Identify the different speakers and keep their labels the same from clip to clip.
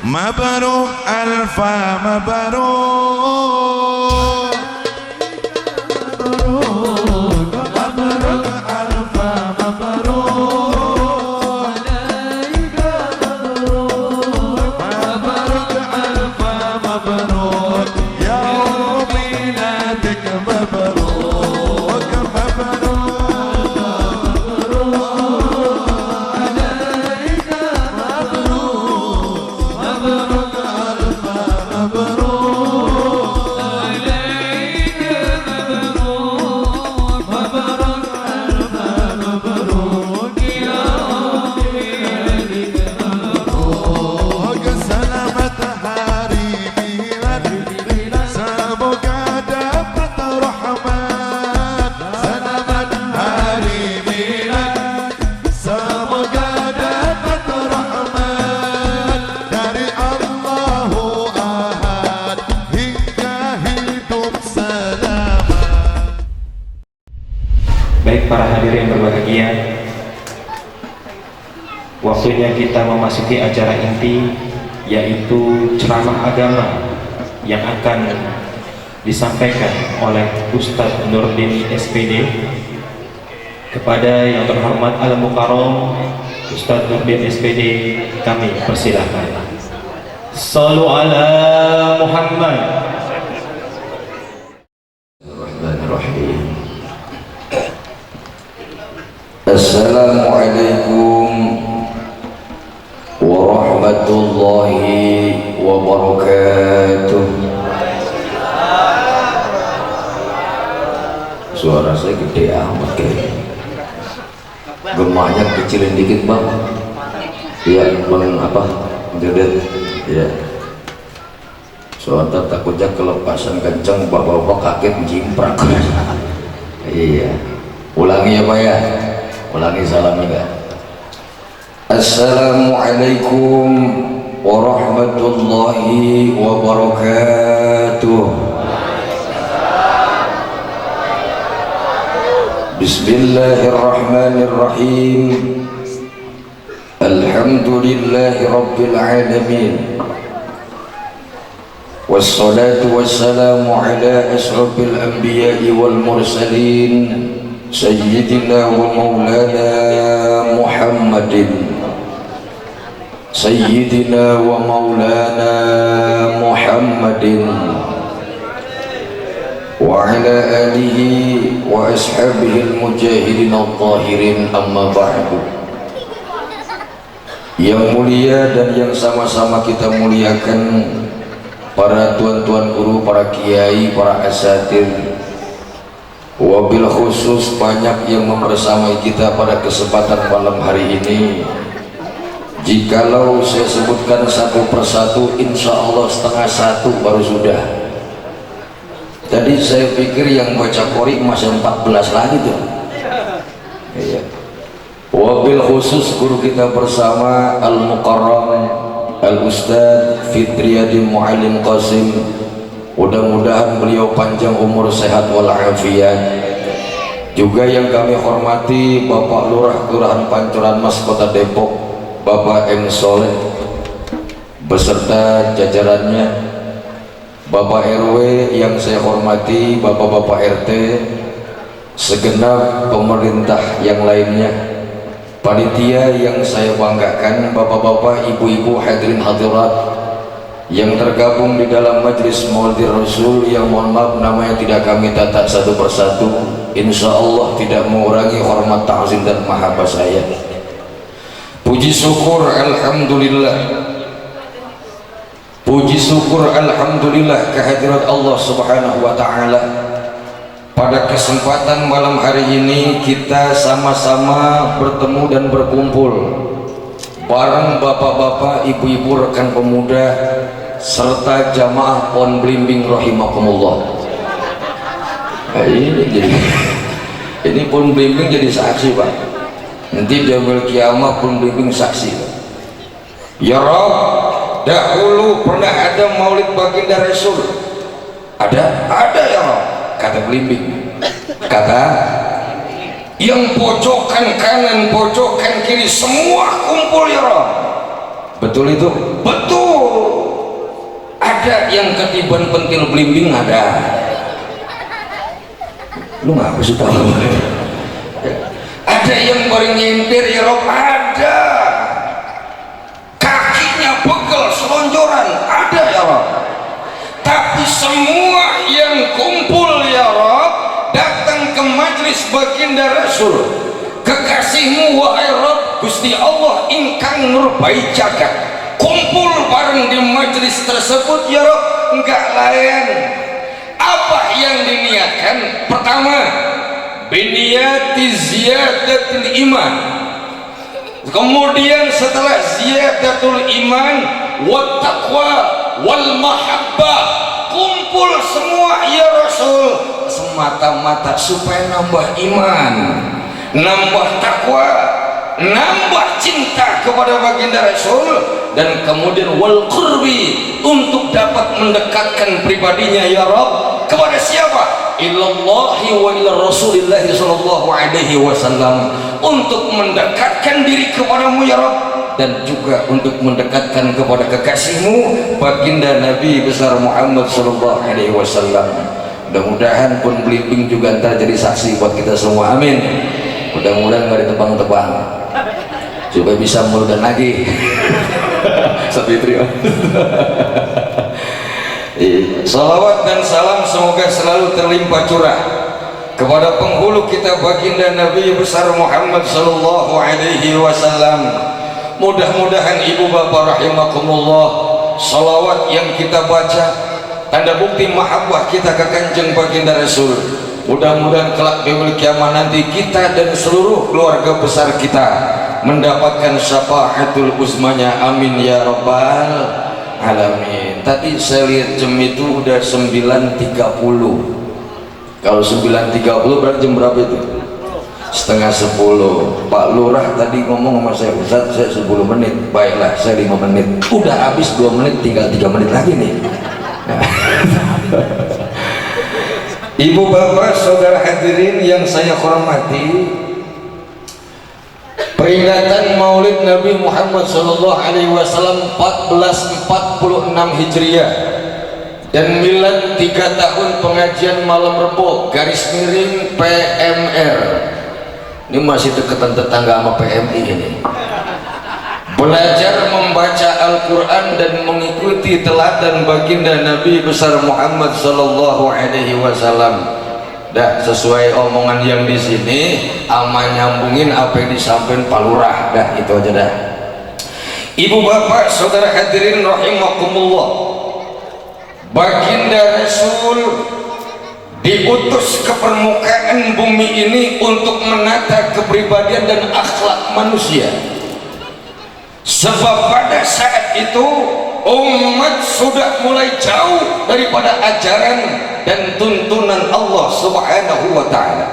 Speaker 1: Mabruk alfa mabruk. Mabruk alfa mabruk. Mabruk alfa mabruk. Yaum miladek mabruk.
Speaker 2: Baik para hadirin yang berbahagia, waktunya kita memasuki acara inti, yaitu ceramah agama yang akan disampaikan oleh Ustadz Nurdin SPD. Kepada yang terhormat Al-Mukarram Ustadz Nurdin SPD, kami persilahkan. Shallu ala Muhammad.
Speaker 3: Assalamualaikum warahmatullahi wabarakatuh. Suara saya gede amat kayaknya. Gemahnya kecilin dikit bang. Iya bang apa? Gedet. Ya. Soalnya takutnya kelepasan kenceng bapak-bapak kaget jimprak. Iya. Ulangi ya pak ya. Ulangi salamnya. Assalamualaikum warahmatullahi wabarakatuh. Bismillahirrahmanirrahim. Alhamdulillahi rabbil alamin. Wassalatu wassalamu ala ashrafil anbiya'i wal mursalin Sayyidina wa maulana Muhammadin. Sayyidina wa maulana Muhammadin wa ala alihi wa ashabihi al-mujahidin al-tahirin, amma ba'du. Yang mulia dan yang sama-sama kita muliakan, para tuan-tuan guru, para kiai, para asatir, wabil khusus banyak yang membersamai kita pada kesempatan malam hari ini. Jikalau saya sebutkan satu persatu, insya Allah setengah satu baru sudah. Tadi saya pikir yang baca qori masih 14 lagi tuh. Iya. Wabil khusus guru kita bersama Al-Mukarram Al-Ustadz Fitriyadin Mu'allim Qasim. Mudah-mudahan beliau panjang umur, sehat walafiat. Juga yang kami hormati Bapak Lurah Kelurahan Pancoran Mas Kota Depok, Bapak M. Soleh beserta jajarannya, Bapak RW yang saya hormati, Bapak-bapak RT, segenap pemerintah yang lainnya, panitia yang saya banggakan, Bapak-bapak, Ibu-ibu, hadirin hadirat yang tergabung di dalam majlis Maulidir Rasul, yang mohon maaf namanya tidak kami tata satu persatu, insya Allah tidak mengurangi hormat, ta'zim dan mahabbah saya. Puji syukur alhamdulillah, puji syukur alhamdulillah kehadirat Allah subhanahu wa ta'ala. Pada kesempatan malam hari ini kita sama-sama bertemu dan berkumpul bareng bapak-bapak, ibu-ibu, rekan pemuda, serta jamaah Pon Blimbing rahimakumullah. Nah, ini Pon Blimbing jadi saksi pak. Nanti di yaumil kiamah Pon Blimbing saksi. Ya Rabb, dahulu pernah ada maulid baginda Rasul. Ada ya Rabb, kata Blimbing. Kata yang pojokan kanan, pojokan kiri semua kumpul ya Rabb. Betul itu? Betul. ada yang ketiban pentil belimbing, ada. Lu ngapa sih tahu? Ada yang baru nyindir ya Rob, ada. Kakinya pegel selonjoran, ada ya Rob. Tapi semua yang kumpul ya Rob datang ke majlis baginda Rasul, kekasihmu wahai Rob Gusti Allah ingkang nurbai jagat, kumpul bareng di majlis tersebut ya Rob, enggak lain apa yang diniatkan. Pertama, biniyati ziyadatul iman. Kemudian setelah ziyadatul iman wa taqwa wal mahabbah, kumpul semua ya Rasul semata-mata supaya nambah iman, nambah takwa, nambah cinta kepada baginda Rasul, dan kemudian wal qurbi, untuk dapat mendekatkan pribadinya ya Rabb kepada siapa? Ilallahi wa ila Rasulillah sallallahu alaihi wasallam, untuk mendekatkan diri kepadamu ya Rabb, dan juga untuk mendekatkan kepada kekasihmu baginda Nabi besar Muhammad sallallahu alaihi wasallam. Mudah-mudahan pun belimbing juga ntar jadi saksi buat kita semua, amin. Mudah-mudahan nggak ditebang-tebang supaya bisa meludan lagi. Satu terima. Salawat dan salam semoga selalu terlimpah curah kepada penghulu kita baginda Nabi besar Muhammad sallallahu alaihi wasallam. Mudah-mudahan ibu bapak rahimakumullah, salawat yang kita baca tanda bukti mahabbah kita ke kanjeng baginda Rasul. Mudah-mudahan kelak yaumul kiamah nanti kita dan seluruh keluarga besar kita mendapatkan syafaatul uzmanya, amin ya rabbal alamin. Tadi saya lihat jam itu udah 9.30. Kalau 9.30 berarti jam berapa itu? Setengah 10. Pak Lurah tadi ngomong sama saya, Ustaz saya 10 menit. Baiklah, saya 5 menit. Udah habis 2 menit, tinggal 3 menit lagi nih. Ibu bapak saudara hadirin yang saya hormati, peringatan Maulid Nabi Muhammad sallallahu alaihi wasallam 1446 Hijriah dan milad 3 tahun pengajian malam Rebo garis miring PMR. Ini masih dekatan tetangga sama PMI ini. Belajar membaca Al-Quran dan mengikuti teladan baginda Nabi besar Muhammad sallallahu alaihi wasallam. Dah sesuai omongan yang di sini, ama nyambungin apa yang disampaikan Pak Lurah. Dah itu aja dah. Ibu bapak saudara hadirin rahimakumullah, baginda Rasul diutus ke permukaan bumi ini untuk menata kepribadian dan akhlak manusia. Sebab pada saat itu umat sudah mulai jauh daripada ajaran dan tuntunan Allah subhanahu wa ta'ala.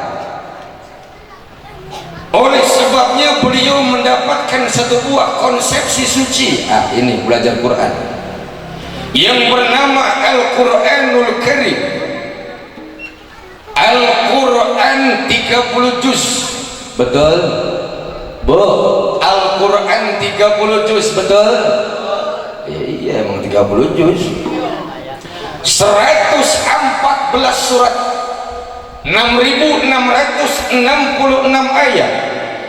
Speaker 3: Oleh sebabnya beliau mendapatkan satu buah konsepsi suci, ini belajar Quran, yang bernama Al-Quranul Karim. Al-Quran 30 juz, betul? Bu, Al-Quran 30 juz, betul? Iya emang 30 juz, 114 surat, 6.666 ayat,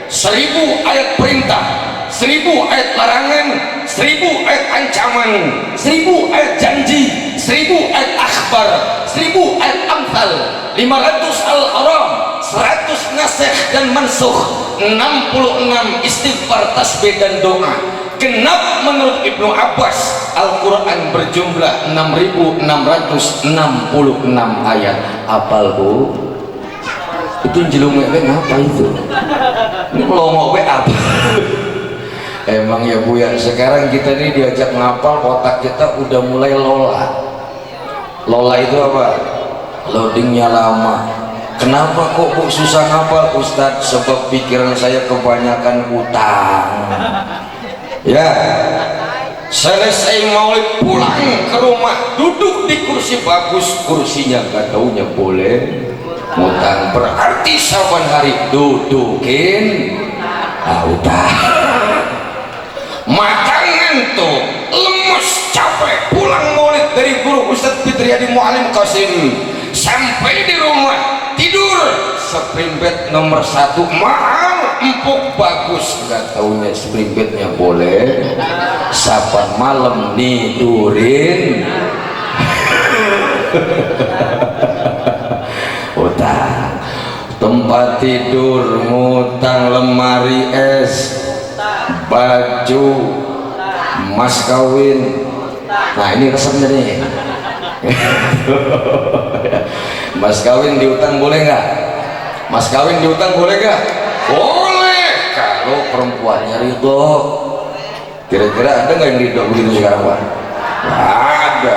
Speaker 3: 1.000 ayat perintah, 1.000 ayat larangan, 1.000 ayat ancaman, 1.000 ayat janji, 1.000 ayat akhbar, 1.000 ayat amthal, 500 al-haram, 100 nasih dan mansukh, 66 istighfar, tasbih dan doa. Genap menurut Ibnu Abbas, Al-Quran berjumlah 6.666 ayat. Apal bu? Itu jelumnya ngapa itu? Ini melongok apa? Emang ya bu ya, sekarang kita ini diajak ngapal, otak kita udah mulai lola. Lola itu apa? Loadingnya lama. Kenapa kok bu susah ngapal Ustadz? Sebab pikiran saya kebanyakan utang. Ya, selesai maulid pulang ke rumah, duduk di kursi bagus, kursinya gak taunya boleh ngutang. Berarti saban hari dudukin utang. mata ngantuk, lemes, capek, pulang maulid dari guru Ustadz Fitriadi Mu'alim Qasim, sampai di rumah tidur spring bed nomor 1 mahal, empuk, bagus, nggak taunya spring bednya boleh sapan malam nidurin utang tempat tidur, ngutang lemari es, baju, mas kawin. Nah ini resepnya nih. Mas kawin diutang boleh nggak? Mas kawin diutang boleh nggak? Boleh kalau perempuannya ridho. Kira-kira ada nggak yang ridho begitu sekarang Pak? Nggak ada.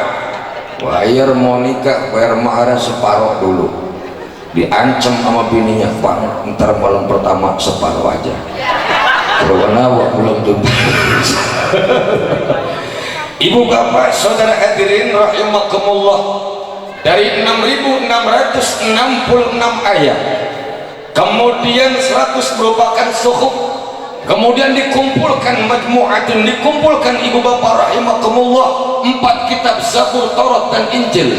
Speaker 3: Bayar mau nikah, bayar maharnya separuh dulu. Diancam sama bininya, Pak, ntar malam pertama separuh aja. Kenapa belum tuntas? Ibu bapak saudara hadirin rahimakumullah, dari 6.666 ayat, kemudian 100 merupakan suhuf, kemudian dikumpulkan majmu'atun, dikumpulkan ibu bapak rahimakumullah 4 kitab Zabur, Taurat dan Injil,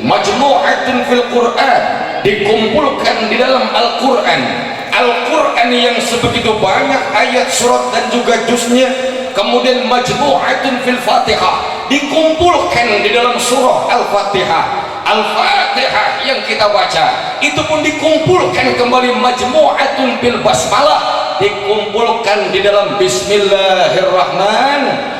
Speaker 3: majmu'atun fil Quran, dikumpulkan di dalam Al-Quran. Al-Quran yang sebegitu banyak ayat, surat dan juga juznya. Kemudian majmu'atun fil Fatihah, dikumpulkan di dalam surah Al-Fatihah. Al-Fatihah yang kita baca itu pun dikumpulkan kembali majmu'atun fil Basmalah, dikumpulkan di dalam Bismillahirrahmanirrahim.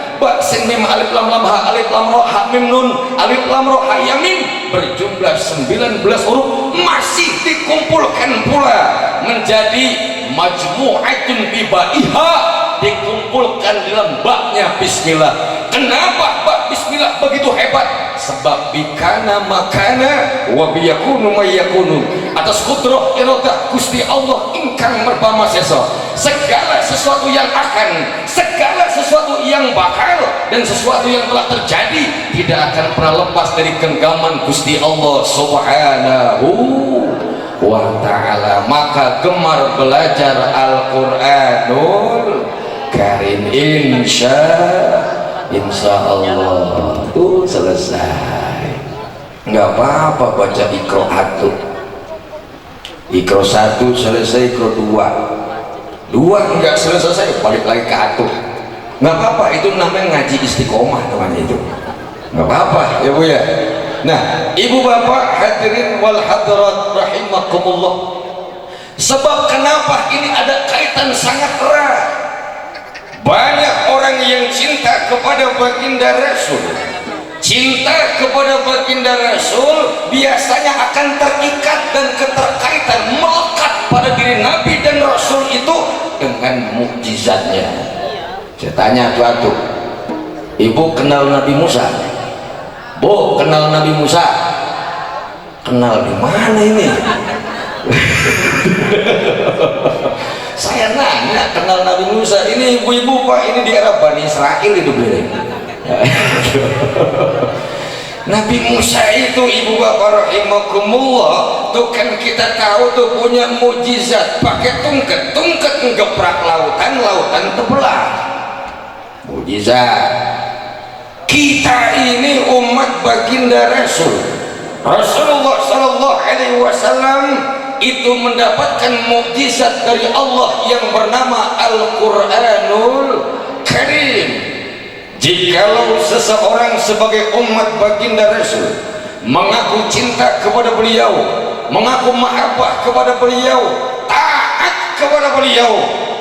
Speaker 3: Sin mim alif lam lam ha alif lam ra ha mim nun alif lam ra ha ya mim, berjumlah 19 huruf, masih dikumpulkan pula menjadi majmu'atun bi baiha, dikumpulkan dalam baknya bismillah. Kenapa bak bismillah begitu hebat? Sebab bikana makana wa biyakunu mayakunu, atas kudrah iradah Gusti Allah ingkang merpama sesa, segala sesuatu yang akan, segala sesuatu yang bakal, dan sesuatu yang telah terjadi tidak akan pernah lepas dari genggaman Gusti Allah subhanahu wa ta'ala. Maka gemar belajar Al-Quranul Karim, insya Allah tuh selesai. Nggak apa-apa baca Iqra 1, Iqra 1 selesai, Iqra 2 nggak selesai, balik lagi ke 1, nggak apa-apa. Itu namanya ngaji istiqomah namanya, itu nggak apa-apa ya Bu ya. Nah ibu bapak hadirin wal hadirat rahimakumullah, sebab kenapa ini ada kaitan sangat erat. Banyak orang yang cinta kepada baginda Rasul, cinta kepada baginda Rasul biasanya akan terikat dan keterkaitan melekat pada diri Nabi dan Rasul itu dengan mukjizatnya. Saya tanya tuh, ibu kenal Nabi Musa? Bu, kenal Nabi Musa? Kenal di mana ini? Saya nanya, kenal Nabi Musa? Ini ibu-ibu Pak, ini di era Bani Israel itu beli. Nabi Musa itu ibu bapak rahimakumullah tuh kan kita tahu tuh punya mujizat, pakai tungket ngeprak lautan terbelah, mujizat. Kita ini umat baginda Rasul, Rasulullah Sallallahu Alaihi Wasallam itu mendapatkan mukjizat dari Allah yang bernama Al-Quranul Karim. Jikalau seseorang sebagai umat baginda Rasul mengaku cinta kepada beliau, mengaku mahabbah kepada beliau, taat kepada beliau,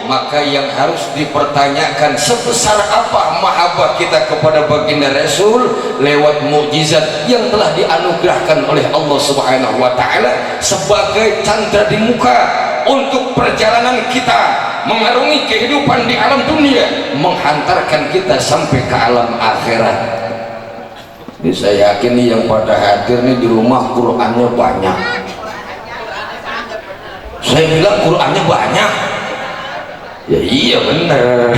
Speaker 3: maka yang harus dipertanyakan sebesar apa mahabbah kita kepada baginda Rasul lewat mukjizat yang telah dianugerahkan oleh Allah Subhanahu wa taala sebagai candra di muka untuk perjalanan kita mengarungi kehidupan di alam dunia, menghantarkan kita sampai ke alam akhirat. Jadi saya yakin nih yang pada hadir nih di rumah Qur'annya banyak. Saya bilang Qur'annya banyak. Ya iya bener.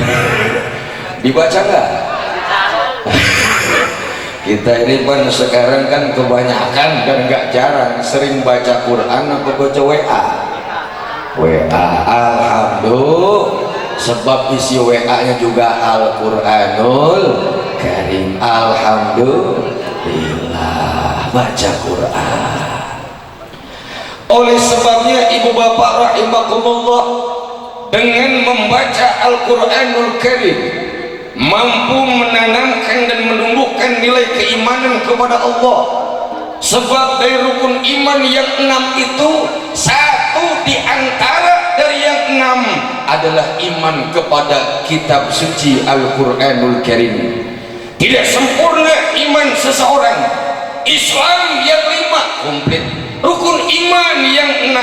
Speaker 3: Dibaca nggak? Kita ini kan sekarang kan kebanyakan dan nggak jarang sering baca Quran apa baca WA. WA, alhamdulillah. sebab isi WA-nya juga Al-Quranul Karim. Alhamdulillah baca Quran. Oleh sebabnya ibu bapak rahimakumullah, dengan membaca Al-Quranul Karim mampu menanamkan dan menumbuhkan nilai keimanan kepada Allah. Sebab dari rukun iman yang 6 itu, satu di antara dari yang 6 adalah iman kepada kitab suci Al-Quranul Karim. Tidak sempurna iman seseorang. Islam yang 5 komplit, rukun iman yang 6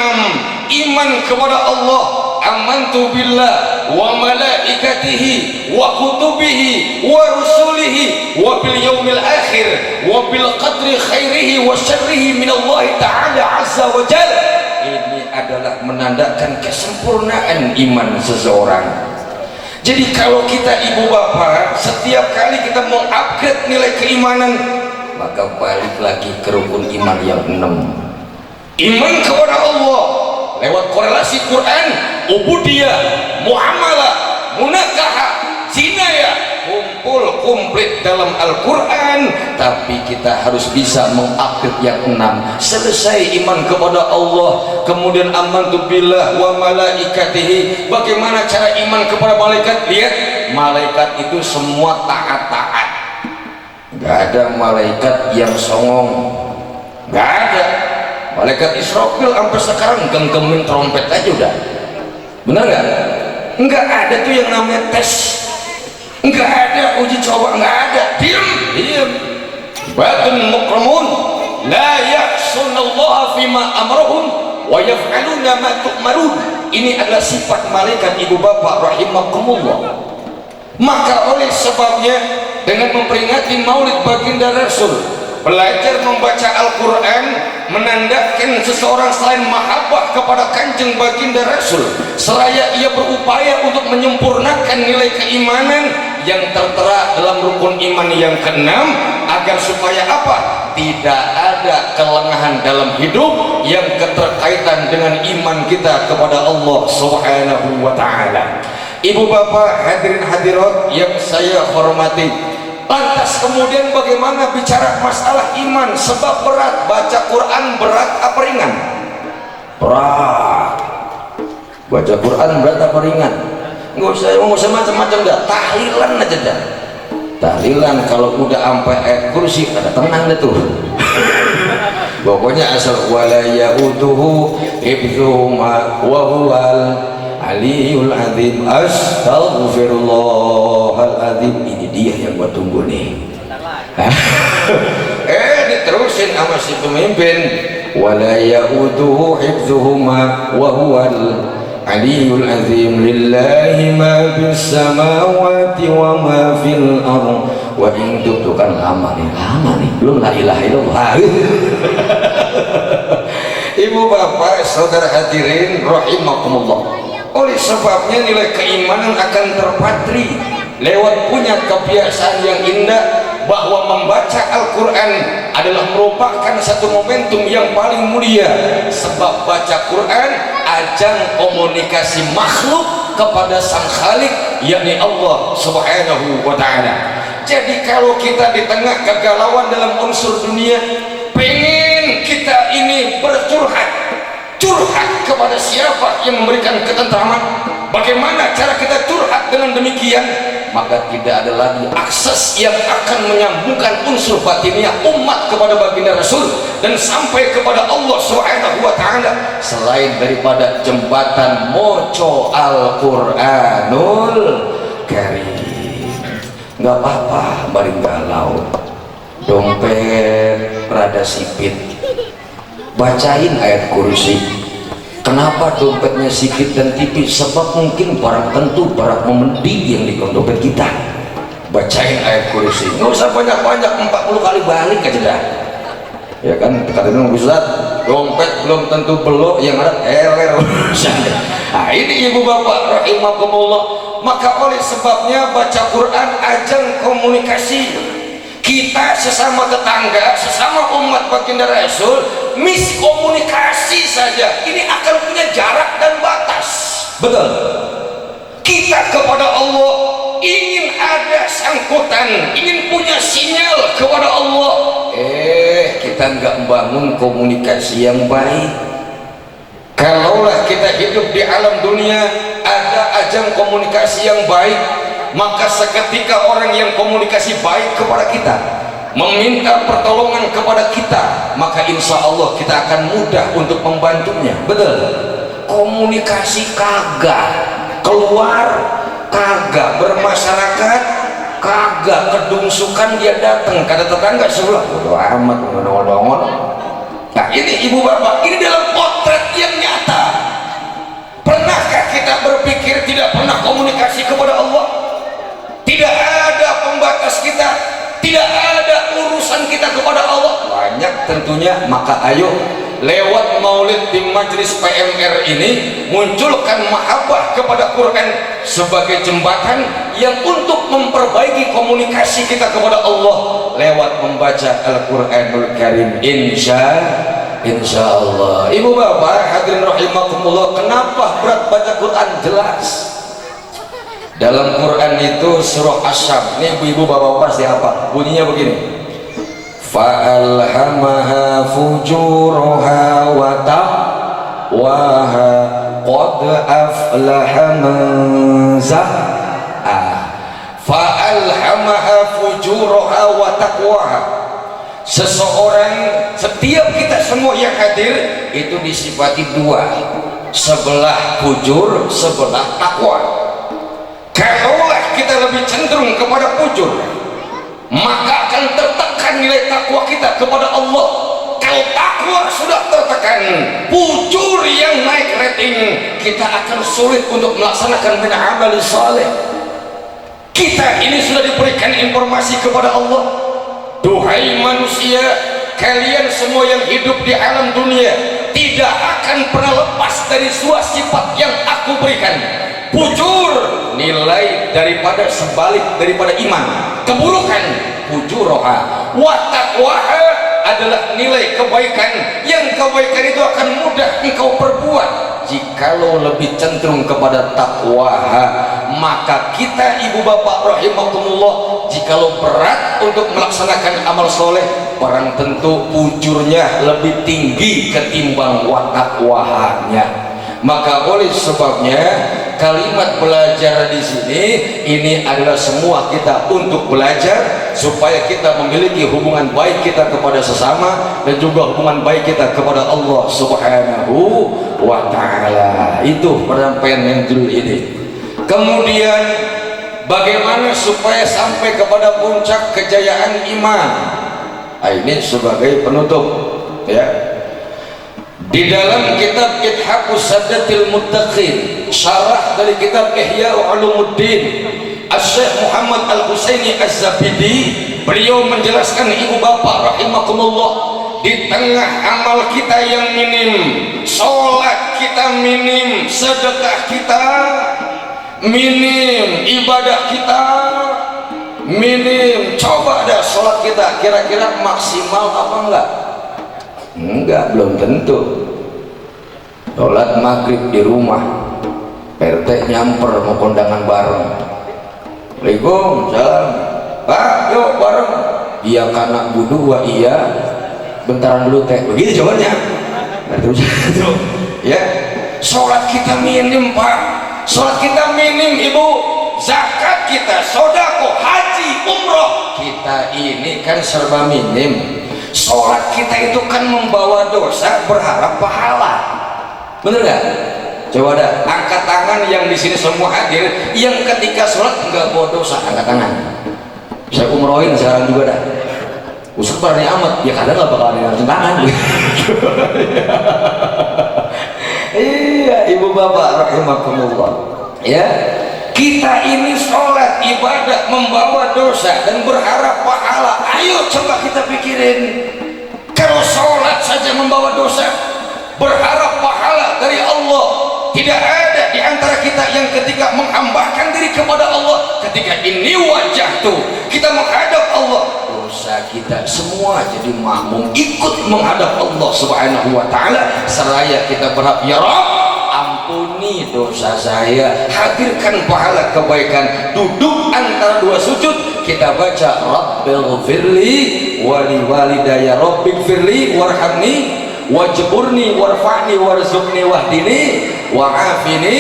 Speaker 3: iman kepada Allah, amantu billah wa malaikatihi wa kutubihi wa rusulihi wa bil yaumil akhir wa bil qadri khairihi wa syarrihi min Allah ta'ala azza wa jalla. Ini adalah menandakan kesempurnaan iman seseorang. Jadi kalau kita ibu bapak setiap kali kita mau upgrade nilai keimanan, maka balik lagi ke rukun iman yang 6. Iman kepada Allah lewat korelasi Quran, ubudiyah, muamalah, munakahah, zinayah, kumpul komplit dalam Al-Quran. Tapi kita harus bisa mengupgrade yang 6. Selesai iman kepada Allah, kemudian amantu billah wa malaikatihi. Bagaimana cara iman kepada malaikat? Lihat, malaikat itu semua taat-taat. Gak ada malaikat yang songong, gak ada. Malaikat Israfil sampai sekarang genggemin trompet aja udah. Benar nggak? Nggak ada tuh yang namanya tes, nggak ada uji coba, nggak ada. Diam. Batun mukramun, la ya'sunallaha fima amrahum wa yaf'aluna ma tu'marun. Ini adalah sifat malaikat ibu bapak rahimakumullah. Maka oleh sebabnya dengan memperingati Maulid Baginda Rasul, belajar membaca Al-Quran menandakan seseorang selain mahabbah kepada kanjeng baginda Rasul, seraya ia berupaya untuk menyempurnakan nilai keimanan yang tertera dalam rukun iman yang ke-6, agar supaya apa? Tidak ada kelengahan dalam hidup yang keterkaitan dengan iman kita kepada Allah Subhanahu wa ta'ala. Ibu bapak hadirin hadirat yang saya hormati, lantas kemudian bagaimana bicara masalah iman? Sebab berat, baca Quran berat apa ringan? Berat. Baca Quran berat apa ringan? Nggak usah macam-macam dah, tahlilan aja dah. Tahlilan kalau udah sampai ayat kursi ada tenang deh tuh. Pokoknya asal wala yauduhu hifdzuhuma wa huwal aliyul azim. Astaghfirullahaladzim. Ini dia yang gua tunggu nih. Diterusin sama si pemimpin, wala yauduhu hifdzuhuma wa huwal aliyul azim. Lillahi ma bis samawati wa ma fil ardh. Wa in tubtu, kan lama nih belum la ilaha illallah. Ibu bapak saudara hadirin rahimakumullah, oleh sebabnya nilai keimanan akan terpatri lewat punya kebiasaan yang indah, bahwa membaca Al-Quran adalah merupakan satu momentum yang paling mulia. Sebab baca Quran ajang komunikasi makhluk kepada sang Khalik, yakni Allah Subhanahu wa ta'ala. Jadi kalau kita di tengah kegalauan dalam unsur dunia, pengen kita ini bercurhat, curhat kepada siapa yang memberikan ketentraman? Bagaimana cara kita curhat dengan demikian? Maka tidak ada lagi akses yang akan menyambungkan unsur batiniah umat kepada baginda Rasul dan sampai kepada Allah Subhanahu wa ta'ala, selain daripada jembatan moco Al-Quranul Karim. Nggak apa-apa bari galau, dompet rada sipit, bacain ayat kursi. Kenapa dompetnya sikit dan tipis? Sebab mungkin barang tentu, barang memending yang di dompet kita. Bacain ayat kursi, nggak usah banyak-banyak, 40 kali balik aja dah. Ya kan, kata Ustaz, dompet belum tentu belok, yang ada eler. Nah ini ibu bapak rahimakumullah. Maka oleh sebabnya baca Quran ajang komunikasi kita sesama tetangga, sesama umat baginda Rasul. Miskomunikasi saja ini akan punya jarak dan batas. Betul. kita kepada Allah ingin ada sangkutan, ingin punya sinyal kepada Allah, kita nggak membangun komunikasi yang baik. Kalaulah kita hidup di alam dunia ada ajang komunikasi yang baik, maka seketika orang yang komunikasi baik kepada kita meminta pertolongan kepada kita, maka insya Allah kita akan mudah untuk membantunya. Betul? Komunikasi kagak, keluar kagak, bermasyarakat kagak, kedungsukan dia datang kada tetangga sebelah bodo amat ngomong-ngomong. Nah ini ibu bapak, ini dalam potret yang nyata. Pernahkah kita berpikir tidak pernah komunikasi kepada Allah? Tidak ada pembatas kita, tidak ada urusan kita kepada Allah. Banyak tentunya, maka ayo lewat maulid di majelis PMR ini munculkan mahabbah kepada Quran sebagai jembatan yang untuk memperbaiki komunikasi kita kepada Allah lewat membaca Al-Quranul Karim. Insya Allah. Ibu bapak hadirin rahimakumullah, kenapa berat baca Quran? Jelas dalam Quran itu surah Asy-Syams. Ini ibu bapak pasti apa bunyinya? Begini, fa'alhamaha fujuraha wa taqwaha qad aflaha man zakkaha. Fa'alhamaha fujuraha wa taqwaha. Seseorang, setiap kita semua yang hadir itu disifati dua, sebelah fujur, sebelah takwa. Kalaulah kita lebih cenderung kepada fujur, maka akan tertekan nilai takwa kita kepada Allah. Kalau takwa sudah tertekan, fujur yang naik rating, kita akan sulit untuk melaksanakan min amali saleh. Kita ini sudah diberikan informasi kepada Allah, duhai manusia, kalian semua yang hidup di alam dunia tidak akan pernah lepas dari dua sifat yang aku berikan. Fujur, nilai daripada sebalik daripada iman, keburukan, fujuroha. Wa taqwaha adalah nilai kebaikan, yang kebaikan itu akan mudah engkau perbuat jikalau lebih cenderung kepada takwaha. Maka kita ibu bapak rahimakumullah, jikalau berat untuk melaksanakan amal soleh, barang tentu fujurnya lebih tinggi ketimbang wa takwahanya. Maka oleh sebabnya kalimat belajar di sini ini adalah semua kita untuk belajar supaya kita memiliki hubungan baik kita kepada sesama dan juga hubungan baik kita kepada Allah Subhanahu wa taala. Itu penyampaian yang dulu ini. Kemudian bagaimana supaya sampai kepada puncak kejayaan iman? Nah, ini sebagai penutup ya. Di dalam kitab Ithaqus Sadatil Muttaqin, syarah dari kitab Ihya Ulumuddin, Asy-Syaikh Muhammad Al-Husaini Az-Zabidi, beliau menjelaskan ibu bapak rahimakumullah, di tengah amal kita yang minim, sholat kita minim, sedekah kita minim, ibadah kita minim. Coba dah sholat kita kira-kira maksimal apa enggak? Enggak, belum tentu. Sholat maghrib di rumah, RT nyamper mau kondangan bareng. Waalaikumsalam. Pak, yuk bareng. Iya karena budu wa iya. Bentaran dulu teh. Begitu jawabannya. Terus ya. Sholat kita minim pak. Sholat kita minim ibu. Zakat kita, sodako, haji, umroh kita ini kan serba minim. Sholat kita itu kan membawa dosa, berharap pahala. Bener gak? Coba dah angkat tangan yang di sini semua hadir, yang ketika sholat enggak bawa dosa, angkat tangan. Saya umrohin sekarang juga dah. Ustaz berani amat, ya kadang nggak bakal ada yang tangan. Iya, ibu bapak rahimakumullah. Ya, kita ini sholat ibadah membawa dosa dan berharap pahala. Ayo coba kita pikirin, kalau sholat saja membawa dosa, berharap pahala dari Allah, tidak ada di antara kita yang ketika menghambakan diri kepada Allah, ketika ini wajah tuh kita menghadap Allah, dosa kita semua jadi makmum ikut menghadap Allah Subhanahu wa taala, seraya kita berharap ya Rabb ampuni ampuni dosa saya, hadirkan pahala kebaikan. Duduk antara dua sujud kita baca Rabbighfirli wali walidayya, Rabbighfirli warhamni wajburni warfa'ni warzuqni wahdini wa'afini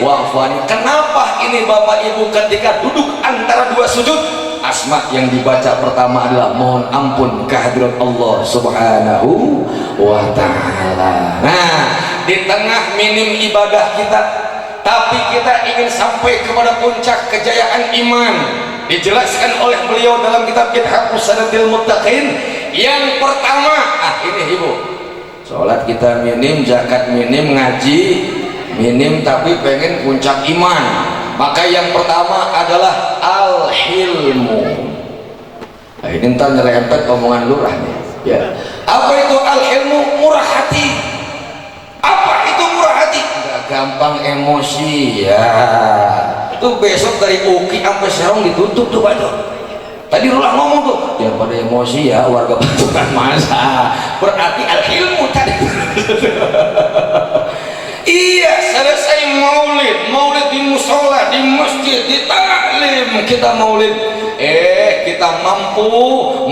Speaker 3: wa'afani. Kenapa ini Bapak Ibu ketika duduk antara dua sujud asma yang dibaca pertama adalah mohon ampun kehadirat Allah subhanahu wa ta'ala. Nah, di tengah minim ibadah kita tapi kita ingin sampai kepada puncak kejayaan iman, dijelaskan oleh beliau dalam kitab Ithaqus Sadatil Muttaqin. Yang pertama, ini Ibu, sholat kita minim, zakat minim, ngaji minim, tapi pengen puncak iman. Maka yang pertama adalah al-hilmu. Nah, ini ntar nyerempet omongan lurah nih ya. Apa itu al-hilmu? Murah hati. Apa itu murah hati? Nggak gampang emosi ya. Itu besok dari Uki sampai Serong ditutup tuh Pak. Tadi Lurah ngomong tuh jangan pada emosi ya warga Baturan masa. Berarti al-hilmu tadi. Iya, selesai maulid di musola, di masjid, di taklim kita maulid. Kita mampu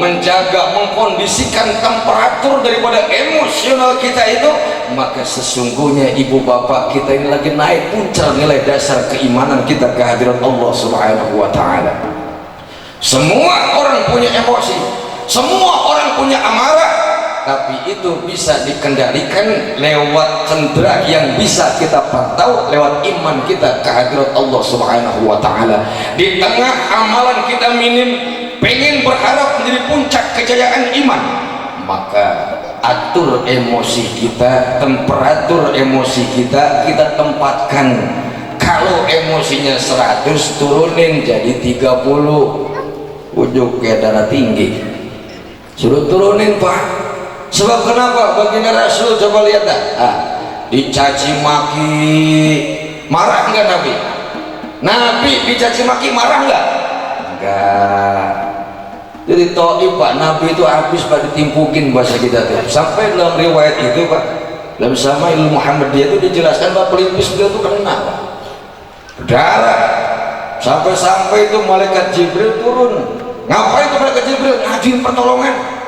Speaker 3: menjaga, mengkondisikan temperatur daripada emosional kita itu, maka sesungguhnya ibu bapak kita ini lagi naik puncak nilai dasar keimanan kita kehadiran Allah Subhanahu wa ta'ala. Semua orang punya emosi, semua orang punya amarah, tapi itu bisa dikendalikan lewat kendera yang bisa kita pantau lewat iman kita kehadirat Allah Subhanahu wa ta'ala. Di tengah amalan kita minim, pengen berharap menjadi puncak kejayaan iman, maka atur emosi kita, temperatur emosi kita tempatkan. Kalau emosinya 100 turunin jadi 30, ujuk kayak darah tinggi, suruh turunin Pak. Sebab kenapa? Baginda Rasul coba lihat dah. Dicaci maki marah enggak Nabi? Nabi dicaci maki marah enggak? Enggak. Jadi Taif Pak, Nabi itu habis Pak ditimpukin bahasa kita tuh. Sampai dalam riwayat itu Pak, dalam Syama'il Muhammadiyah itu dijelaskan Pak pelipis beliau itu kena Pak, darah. Sampai-sampai itu malaikat Jibril turun. Ngapain itu malaikat Jibril? Ngajuin pertolongan.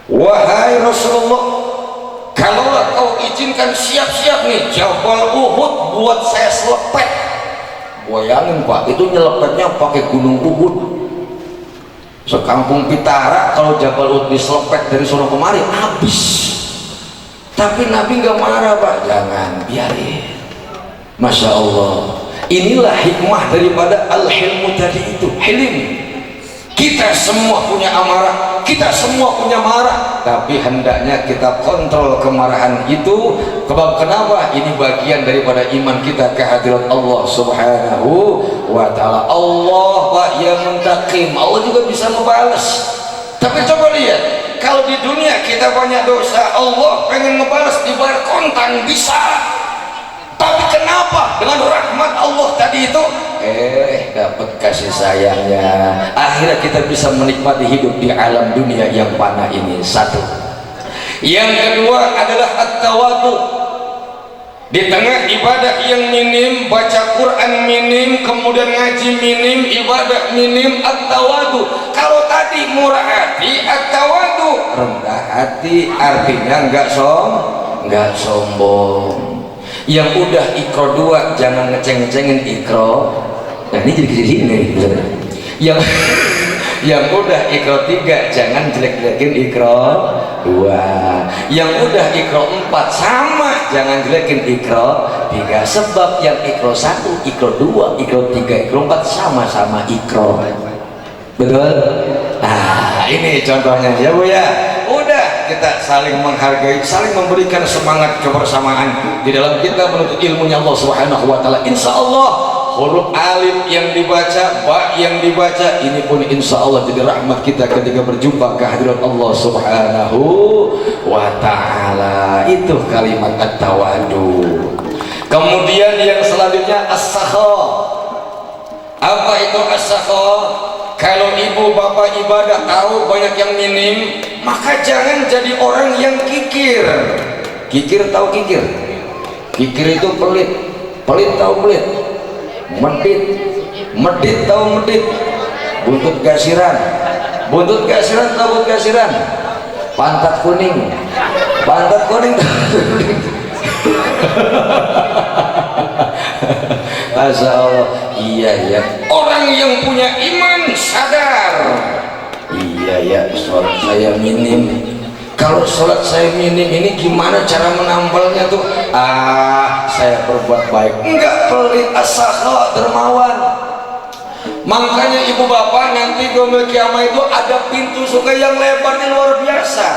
Speaker 3: Wahai Rasulullah, kalaulah kau izinkan, siap-siap nih Jabal Uhud buat saya selepet. Bayangin Pak, itu nyelepetnya pakai gunung Uhud. Sekampung Pitara kalau Jabal Uhud diselepet dari sono kemari habis. Tapi Nabi nggak marah Pak, jangan, biarin. Masya Allah, inilah hikmah daripada al-hilmu tadi itu, hilim. Kita semua punya amarah, kita semua punya marah, tapi hendaknya kita kontrol kemarahan itu. Kenapa? Ini bagian daripada iman kita kehadirat Allah Subhanahu wa ta'ala. Allah Pak yang muntaqim, Allah juga bisa membalas. Tapi coba lihat, kalau di dunia kita banyak dosa, Allah pengen ngebalas dibayar kontan bisa. Tapi kenapa dengan rahmat Allah tadi itu dapat kasih sayangnya, akhirnya kita bisa menikmati hidup di alam dunia yang fana ini. Satu. Yang kedua adalah at-tawadhu. Di tengah ibadah yang minim, baca Quran minim, kemudian ngaji minim, ibadah minim, at-tawadhu. Kalau tadi murah hati, at-tawadhu rendah hati, artinya enggak sombong. Yang udah ikro 2 jangan ngeceng-ngecengin ikro. Nah ini jadi kesini yang udah ikro 3 jangan jelek-jelekin ikro 2. Yang udah ikro 4 sama, jangan jelekin ikro 3. Sebab yang ikro 1, ikro 2, ikro 3, ikro 4 sama-sama ikro. Betul? Nah ini contohnya ya Bu ya. Udah kita saling menghargai, saling memberikan semangat kebersamaan di dalam kita menuntut ilmunya Allah Subhanahu wa ta'ala. Insya Allah huruf alif yang dibaca, ba yang dibaca, ini pun insya Allah jadi rahmat kita ketika berjumpa kehadirat Allah Subhanahu wa ta'ala. Itu kalimat at-tawadhu. Kemudian yang selanjutnya as-sakha. Apa itu as-sakha? Kalau ibu bapak ibadah tahu banyak yang minim, maka jangan jadi orang yang kikir. Kikir tahu kikir? Kikir itu pelit. Pelit tahu pelit? Medit. Medit tahu medit? Buntut gasiran. Buntut gasiran tahu buntut gasiran? Pantat kuning. Pantat kuning tahu kuning. Masya Allah. Iya ya, orang yang punya iman sadar. Iya ya, sholat saya minim. Kalau sholat saya minim ini gimana cara menambalnya tuh? Saya berbuat baik. Enggak, pelit, asakha, dermawan. Makanya ibu bapak nanti di yaumul kiamah itu ada pintu surga yang lebarnya luar biasa.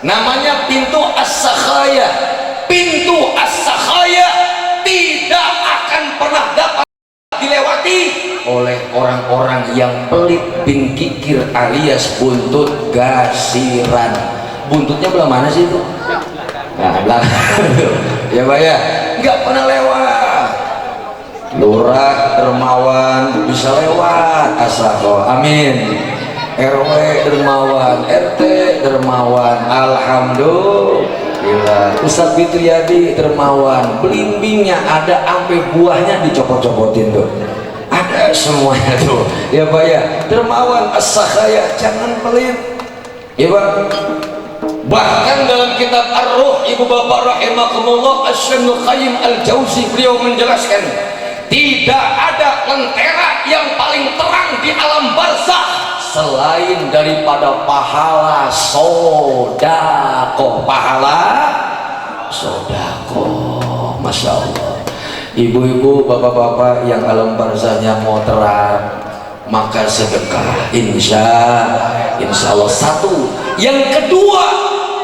Speaker 3: Namanya pintu as-sakhaya. Pintu as-sakhaya tidak akan pernah dapat dilewati oleh orang-orang yang pelit bin kikir alias buntut gasiran. Buntutnya belah mana sih itu? Nah, belakang. Ya Pak ya, nggak pernah lewat. Lurah, dermawan bisa lewat, asal amin. RW dermawan, RT dermawan, alhamdulillah. Ustaz Fitriyadi dermawan, belimbingnya ada, sampai buahnya dicopot-copotin tuh, ada semuanya tuh. Ya Pak ya, dermawan, as-sakhaya, jangan pelit. Ya Pak. Bahkan dalam kitab Ar-Ruh, ibu bapak rahimakumullah, Asy-Syaikh Qayyim Al-Jauzi, beliau menjelaskan tidak ada lentera yang paling terang di alam barzakh selain daripada pahala sodako. Pahala sodako. Masya Allah. Ibu-ibu, bapak-bapak yang alam barzakhnya mau terang, maka sedekah. Insya Allah. Satu. Yang kedua,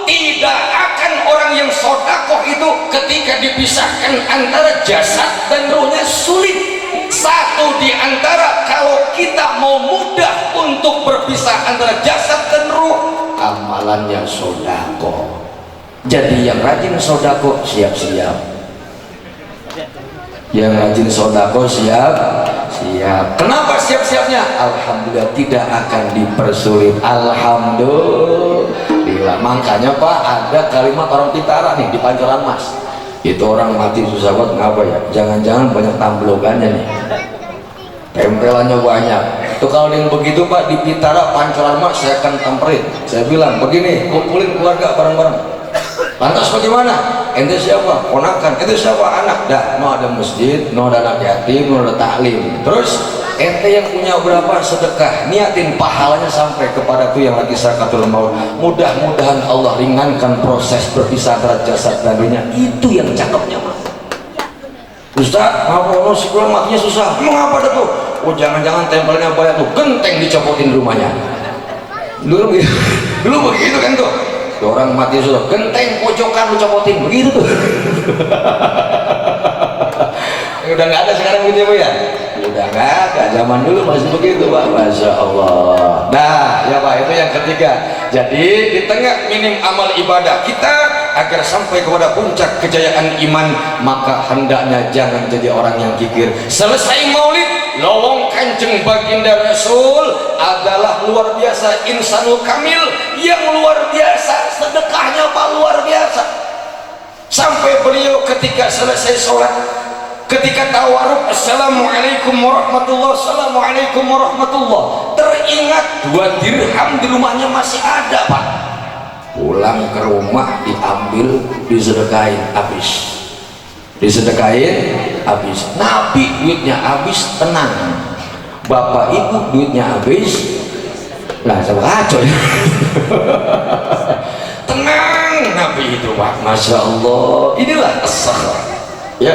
Speaker 3: tidak akan orang yang sodakoh itu ketika dipisahkan antara jasad dan ruhnya sulit. Satu di antara, kalau kita mau mudah untuk berpisah antara jasad dan ruh, amalannya sodakoh. Jadi yang rajin sodakoh siap-siap. Yang rajin sodakoh siap-siap. Kenapa siap-siapnya? Alhamdulillah tidak akan dipersulit. Alhamdulillah. Makanya Pak, ada kalimat orang Pitara nih di Pancoran Mas. Itu orang mati susah banget, ngapa ya? Jangan-jangan banyak tamblogannya nih, tempelannya banyak. Itu kalau yang begitu Pak di Pitara Pancoran Mas, saya akan tamperin. Saya bilang begini, kumpulin keluarga bareng-bareng. Lantas bagaimana? Ente siapa? Ponakan. Ente siapa? Anak. Dah, no ada masjid, no ada anak yatim, no ada taklim. Terus ente yang punya berapa sedekah, niatin pahalanya sampai kepada tuh yang lagi sakaratul maut. Mudah-mudahan Allah ringankan proses berpisah antara jasad dan ruhnya. Itu yang cakepnya Mas. Ustaz, ngapa sebelum matinya susah? Mengapa tuh? Oh, jangan-jangan tempelnya banyak tuh, genteng dicopotin rumahnya. Dulu begitu kan tuh. Orang mati sudah, genteng pojokan lu copotin, begitu tuh. Udah nggak ada sekarang gitu ya Bu ya? Udah nggak ada, zaman dulu masih begitu Pak. Masya Allah. Nah ya Pak, itu yang ketiga. Jadi di tengah minim amal ibadah kita, agar sampai kepada puncak kejayaan iman, maka hendaknya jangan jadi orang yang kikir. Selesai maulid, lowong Kanjeng Baginda Rasul adalah luar biasa, insanul kamil yang luar biasa, sedekahnya Pak luar biasa. Sampai beliau ketika selesai sholat, ketika tawaruk, assalamualaikum warahmatullah, assalamualaikum warahmatullah, teringat 2 dirham di rumahnya masih ada Pak. Pulang ke rumah diambil, disedekain habis. Disedekain habis. Nabi duitnya habis, tenang. Bapak ibu duitnya habis, lah sama kacau ya. Tenang Nabi itu Pak. Masya Allah. Inilah as-sakhah ya.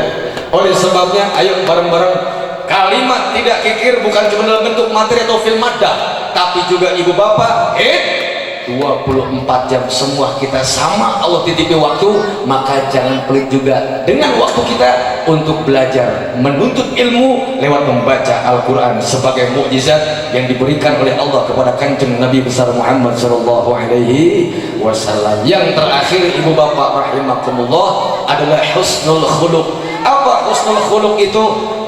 Speaker 3: Oleh sebabnya ayo bareng-bareng, kalimat tidak kikir bukan cuma dalam bentuk materi atau film madah, tapi juga ibu bapak 24 jam semua kita sama Allah titipi waktu, maka jangan pelit juga dengan waktu kita untuk belajar menuntut ilmu lewat membaca Al-Quran sebagai mukjizat yang diberikan oleh Allah kepada Kanjeng Nabi besar Muhammad sallallahu alaihi wasallam. Yang terakhir ibu bapak rahimakumullah adalah husnul khuluq. Apa husnul khuluq itu?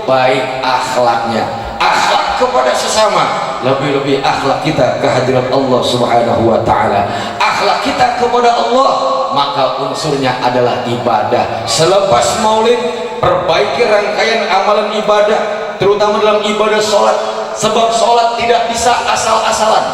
Speaker 3: Baik akhlaknya, akhlak kepada sesama, lebih-lebih akhlak kita kehadiran Allah subhanahu wa ta'ala, akhlak kita kepada Allah maka unsurnya adalah ibadah. Selepas maulid, perbaiki rangkaian amalan ibadah, terutama dalam ibadah sholat, sebab sholat tidak bisa asal-asalan.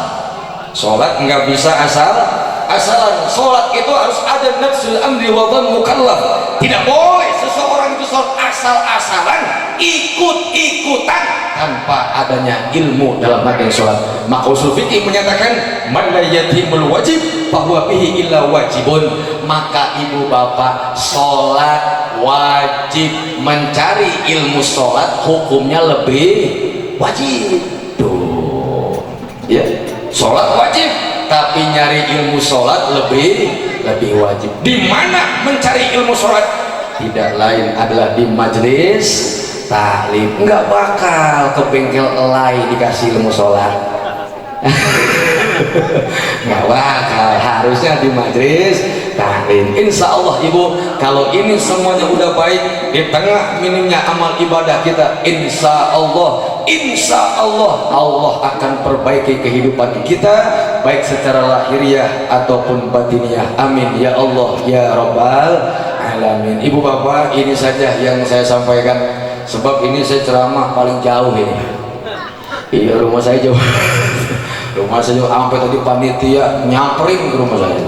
Speaker 3: Sholat nggak bisa asal-asalan. Sholat itu harus ada nafsul amri wa dhan mukallaf. Tidak boleh seseorang itu sholat asal-asalan, ikut-ikutan tanpa adanya ilmu dalam rangkaian sholat. Maka usul fikih menyatakan man la yatimul wajib fahuwa bihi illa wajibun. Maka ibu bapak, sholat wajib, mencari ilmu sholat hukumnya lebih wajib. Tuh, ya, sholat wajib, tapi nyari ilmu sholat lebih wajib. Di mana mencari ilmu sholat? Tidak lain adalah di majelis taklim. Nggak bakal ke bengkel elai dikasih ilmu sholat. Nggak bakal, harusnya di majelis taklim. Insya Allah ibu, kalau ini semuanya udah baik di tengah minimnya amal ibadah kita, insya Allah Allah akan perbaiki kehidupan kita, baik secara lahiriah ataupun batiniah. Amin ya Allah ya Rabbal alamin. Ibu bapak, ini saja yang saya sampaikan, sebab ini saya ceramah paling jauh ini. Iya, rumah saya jauh. Rumah saya jauh, sampai tadi panitia nyamperin ke rumah saya.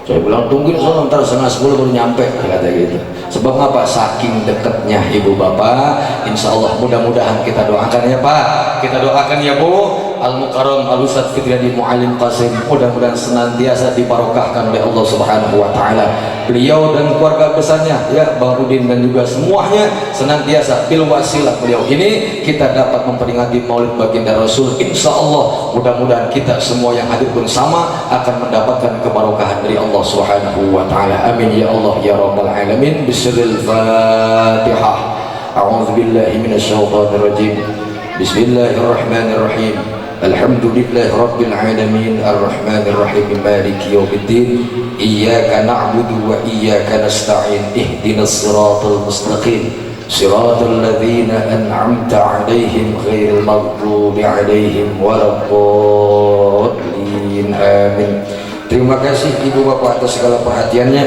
Speaker 3: Saya bilang tungguin sono, ntar 9:30 baru nyampe, kata gitu. Sebab apa? Saking dekatnya ibu bapak. Insya Allah mudah-mudahan kita doakan ya Pak, kita doakan ya Bu, Al-Mukarram Al-Ustadz Fitriyadi Mu'alim Qasim, mudah-mudahan senantiasa dibarokahkan oleh Allah Subhanahu wa Ta'ala. Beliau dan keluarga besarnya, ya Bang Udin dan juga semuanya, senantiasa bil wasilah beliau ini kita dapat memperingati Maulid Baginda Rasul. Insya Allah mudah-mudahan kita semua yang hadir bersama akan mendapatkan kebarokahan dari Allah Subhanahu wa Ta'ala. Amin ya Allah ya Rabbal alamin. Bismillahil Fatihah. A'udzu billahi minasyaitonir rajim. Bismillahirrahmanirrahim. Alhamdulillahi rabbil alamin arrahmanir rahim maliki yaumiddin. Iyyaka na'budu wa iyyaka nasta'in. Ihdinas siratal mustaqim. Siratal ladzina an'amta 'alaihim ghairil maghdubi 'alaihim waladdallin. Amin. Terima kasih ibu bapak atas segala perhatiannya.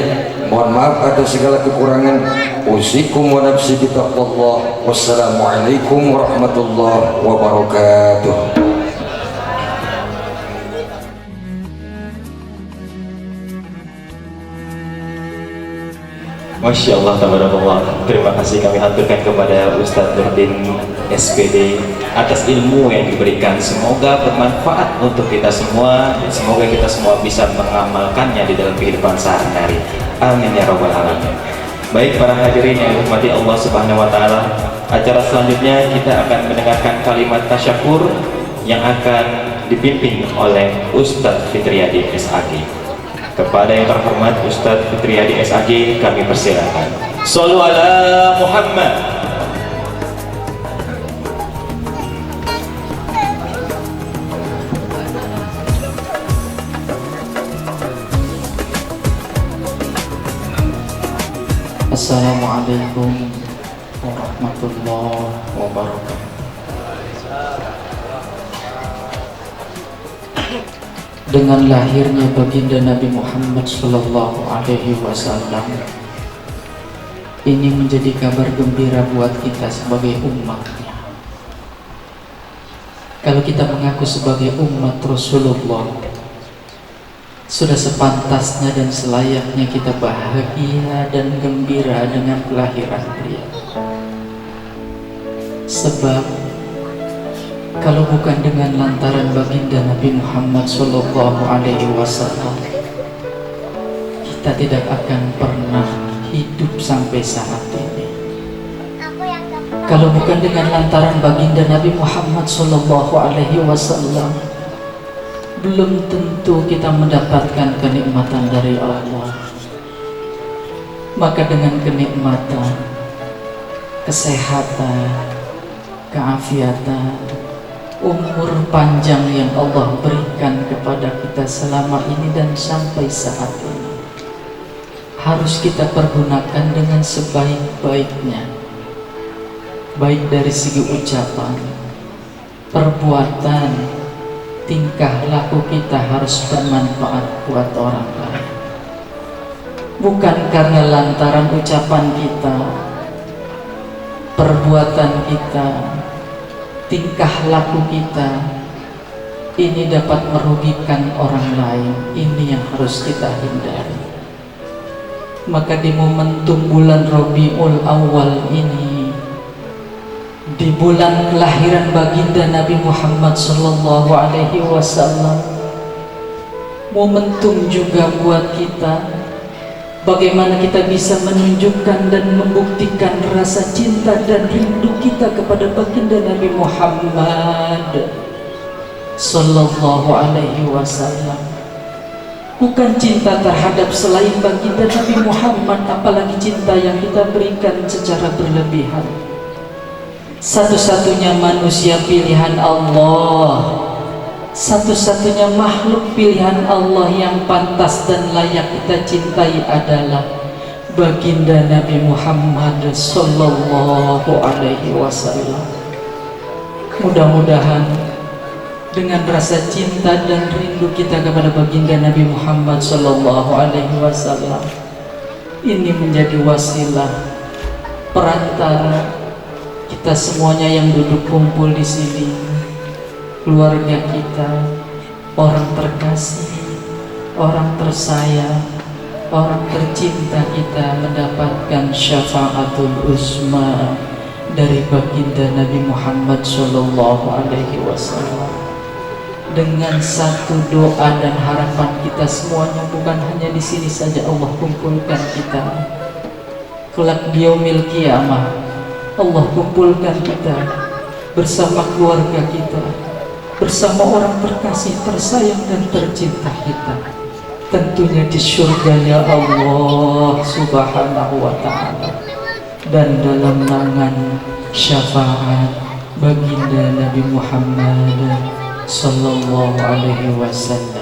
Speaker 3: Mohon maaf atas segala kekurangan. Usikum wa nafsi bitaqwallah. Wassalamualaikum warahmatullahi wabarakatuh.
Speaker 2: Masya Allah, tabarakallah. Terima kasih kami haturkan kepada Ustadz Nurdin SPD atas ilmu yang diberikan. Semoga bermanfaat untuk kita semua. Semoga kita semua bisa mengamalkannya di dalam kehidupan sehari-hari. Amin ya Rabbal alamin. Baik para hadirin yang dirahmati Allah Subhanahu wa Ta'ala, acara selanjutnya kita akan mendengarkan kalimat tasyakur yang akan dipimpin oleh Ustadz Fitriyadi SAG. Kepada yang terhormat Ustadz Fitriyadi SAG kami persilakan. Shallu ala Muhammad.
Speaker 4: Assalamualaikum warahmatullahi wabarakatuh. Dengan lahirnya baginda Nabi Muhammad Sallallahu Alaihi Wasallam, ini menjadi kabar gembira buat kita sebagai umatnya. Kalau kita mengaku sebagai umat Rasulullah, sudah sepantasnya dan selayaknya kita bahagia dan gembira dengan kelahiran beliau. Sebab kalau bukan dengan lantaran baginda Nabi Muhammad Sallallahu Alaihi Wasallam, kita tidak akan pernah hidup sampai saat ini. Kalau bukan dengan lantaran baginda Nabi Muhammad Sallallahu Alaihi Wasallam, belum tentu kita mendapatkan kenikmatan dari Allah. Maka dengan kenikmatan, kesehatan, keafiatan, umur panjang yang Allah berikan kepada kita selama ini dan sampai saat ini, harus kita pergunakan dengan sebaik-baiknya, baik dari segi ucapan, perbuatan, tingkah laku kita harus bermanfaat buat orang lain. bukan karena lantaran ucapan kita, perbuatan kita, tingkah laku kita ini dapat merugikan orang lain. Ini yang harus kita hindari. Maka di momentum bulan Rabiul Awal ini, di bulan kelahiran baginda Nabi Muhammad sallallahu alaihi wasallam, momentum juga buat kita bagaimana kita bisa menunjukkan dan membuktikan rasa cinta dan rindu kita kepada baginda Nabi Muhammad sallallahu alaihi wasallam. Bukan cinta terhadap selain baginda Nabi Muhammad, apalagi cinta yang kita berikan secara berlebihan. Satu-satunya manusia pilihan Allah, satu-satunya makhluk pilihan Allah yang pantas dan layak kita cintai adalah baginda Nabi Muhammad sallallahu alaihi wasallam. Mudah-mudahan dengan rasa cinta dan rindu kita kepada baginda Nabi Muhammad sallallahu alaihi wasallam ini menjadi wasilah perantara kita semuanya yang duduk kumpul di sini, keluarga kita, orang terkasih, orang tersayang, orang tercinta kita mendapatkan syafaatul uzma dari baginda Nabi Muhammad sallallahu alaihi wasallam. Dengan satu doa dan harapan kita semuanya, bukan hanya di sini saja Allah kumpulkan kita. Kelak di yaumil qiyamah Allah kumpulkan kita bersama keluarga kita, bersama orang terkasih, tersayang dan tercinta kita, tentunya di surganya Allah subhanahu wa ta'ala, dan dalam naungan syafaat baginda Nabi Muhammad sallallahu alaihi wasallam.